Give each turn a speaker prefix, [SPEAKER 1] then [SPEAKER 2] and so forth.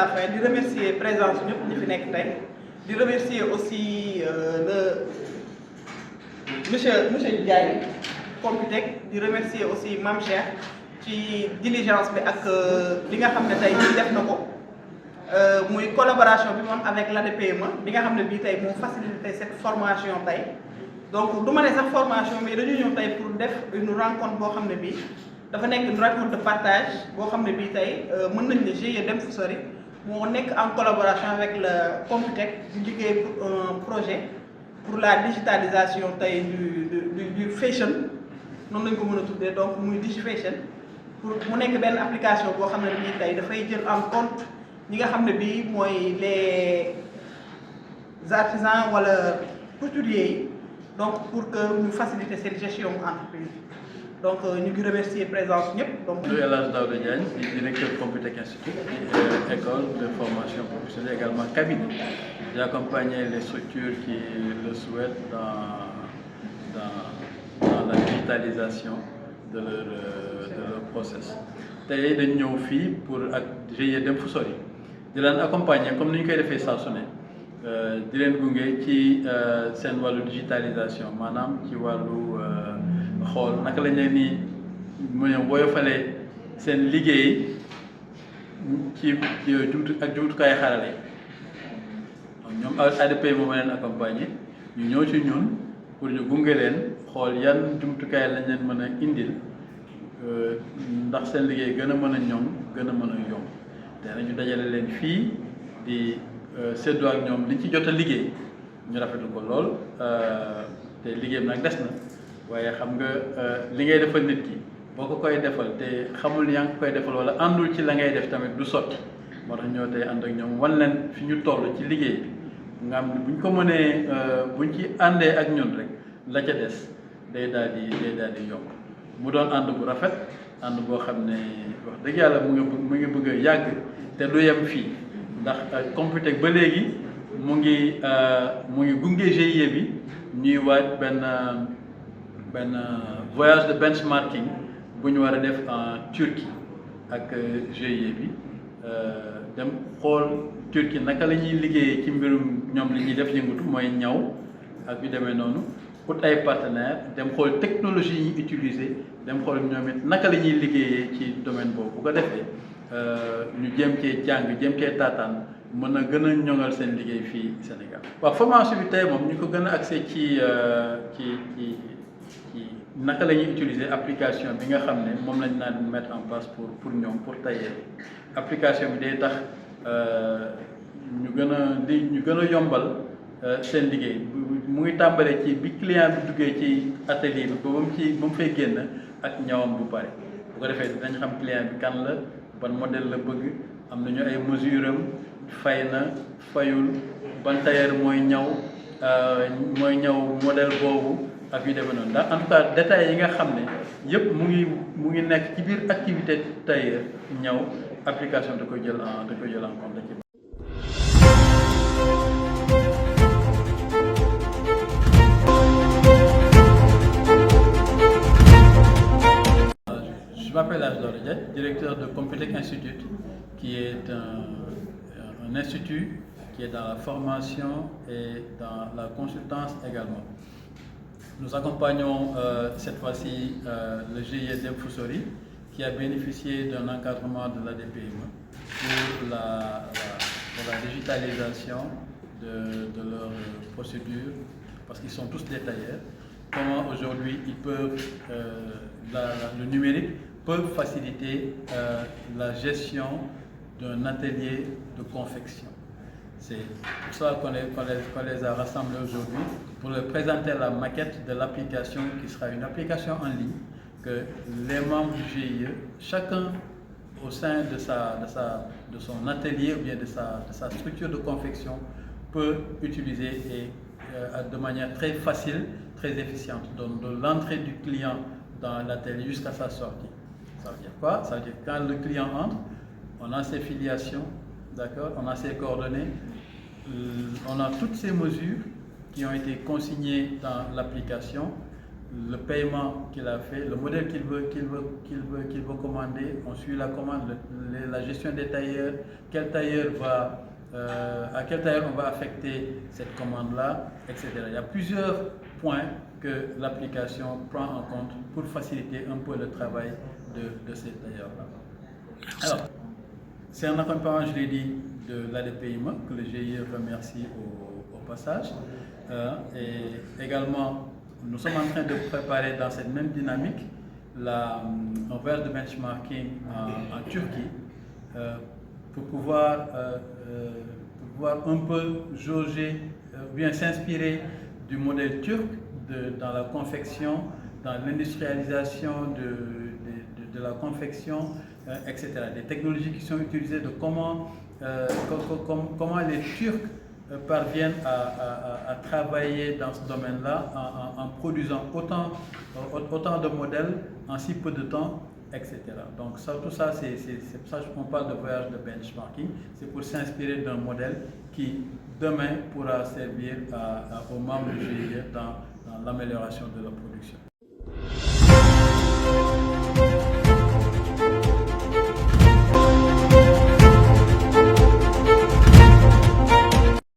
[SPEAKER 1] la fin di remercier présence ñëpp ñi fi nekk tey di remercier aussi le monsieur Ndiaye Computec di remercier aussi Mame Cheikh ci diligence bi ak li nga xam ne tey jii def na ko muy collaboration bi moom avec l'ADPME bi nga xam ne bii tey moo facilité cette formation tey donc du ma ne sax formation mais dañu ñëw tey pour def une rencontre boo xam ne bii dafa nekk une rencontre de partage boo xam ne bii tey mën nañ ne GIE Dem Fu Sori moo nekk en collaboration avec le Computec di liggéey pour un projet pour la digitalisation tey du fashion noonu lañ ko mën a tuddee donc muy DigiFashion pour mu nekk benn application boo xam ne bii tey dafay jël en compte ñi nga xam ne bii mooy les artisans wala couturiers yi donc pour que ñu faciliter cette gestion entreprise donc ñu ngi remercier présence ñëpp. donc
[SPEAKER 2] El Hadj Daouda Diagne directeur Computec Institute école de formation professionnelle également cabinet. J'ai accompagné les structures qui le souhaitent dans la digitalisation de leur process. tey dañ ñëw fii pour ak GIE Dem Fu Sori di leen accompagner comme ni ñu koy defee saa su ne di leen gunge ci seen wàllu digitalisation maanaam ci wàllu xool naka lañ leen ni mu ne woyofalee seen liggéey ci jumtukaay xarale ñoom ADP moom leen accompagner ñu ñëw ci ñun pour ñu gunge leen xool yan jumtukaay lañ leen mën a indil ndax seen liggéey gën a mën a ñoŋ gën a mën a yomb te nañu dajale leen fii di séddoo ak ñoom liñ ci jot a liggéey ñu rafetlu ko lool te liggéeyam nag des na waaye xam nga li ngay defal nit ki boo ko koy defal te xamul ni yaa ngi koy defal wala àndul ci la ngay def tamit du sotti moo tax ñoo tey ànd ak ñoom wan leen fi ñu toll ci liggéey bi nga xam ne buñ ko mënee buñ ci àndee ak ñun rek la ca des day daal di yomb mu doon ànd bu rafet ànd boo xam ne wax dëgg yàlla mu ngi bëgg a yàgg te du yem fii ndax Computec ba léegi mu ngi gunge GIE bi ñuy waaj benn voyage de benchmarking bu ñu war a def en Turquie ak GIE bi dem xool Turquie naka la ñuy liggéeyee ci mbirum ñoom li ñuy def yëngatu mooy ñaw ak yu demee noonu ut ay partenaires dem xool technologie yi utiliser dem xool ñoom it naka la ñuy liggéeyee ci domaine boobu bu ko defee ñu jéem cee jàng jéem cee taataan mën a gën a ñoŋal seen liggéey fii Sénégal. waaw formation bi tey moom ñu ko gën a accès ci naka la ñuy utiliser application bi nga xam ne moom lañ naan mettre en place pour ñoom pour tailleur application bi day tax ñu gën a yombal seen liggéey mu ngi tàmbalee ci bi client bi duggee ci atelier bi ba mu fay génn ak ñawam bu pare bu ko defee dinañ xam client bi kan la ban modèle la bëgg am nañu ay mesure am fay na fayul ban tailleur mooy ñaw modèle boobu ak yu demee noonu ndax en tout cas détails yi nga xam ne yëpp mu ngi nekk ci biir activité tailleur ñaw application da koy jël en compte. Je m'appelle El Hadj Daouda Diagne, directeur de Computec Institute, qui est un institut qui est dans la formation et dans la consultance également. Nous accompagnons cette fois-ci le GIE Dem Fu Sori, qui a bénéficié d'un encadrement de l'ADPME pour la digitalisation de leurs procédures, parce qu'ils sont tous des tailleurs. Comment aujourd'hui ils peuvent, le numérique peut faciliter la gestion d'un atelier de confection. C'est pour ça qu'on les a rassemblés aujourd'hui, pour leur présenter la maquette de l'application qui sera une application en ligne que les membres du GIE, chacun au sein de son atelier ou bien de sa structure de confection, peut utiliser et de manière très facile, très efficiente, donc de l'entrée du client dans l'atelier jusqu'à sa sortie. Ça veut dire quoi? Ça veut dire que quand le client entre, on a ses filiations, d'accord, on a ses coordonnées, on a toutes ces mesures qui ont été consignées dans l'application le paiement qu'il a fait, le modèle qu'il veut commander, on suit la commande, la gestion des tailleurs, quel tailleur va, à quel tailleur on va affecter cette commande-là, etc. Il y a plusieurs points que l'application prend en compte pour faciliter un peu le travail de ces tailleurs-là. Alors, c'est un accompagnement, je l'ai dit, de l'ADPME que le GIE remercie au passage. Et également, nous sommes en train de préparer dans cette même dynamique un voyage de benchmarking en Turquie pour pouvoir un peu jauger, bien s'inspirer du modèle turc dans la confection, dans l'industrialisation de la confection, etc. Des technologies qui sont utilisées, de comment les Turcs parviennent à travailler dans ce domaine-là en produisant autant de modèles en si peu de temps, etc. Donc tout ça, c'est pour ça qu'on parle de voyage de benchmarking, c'est pour s'inspirer d'un modèle qui demain pourra servir aux membres du GIE dans l'amélioration de leur production.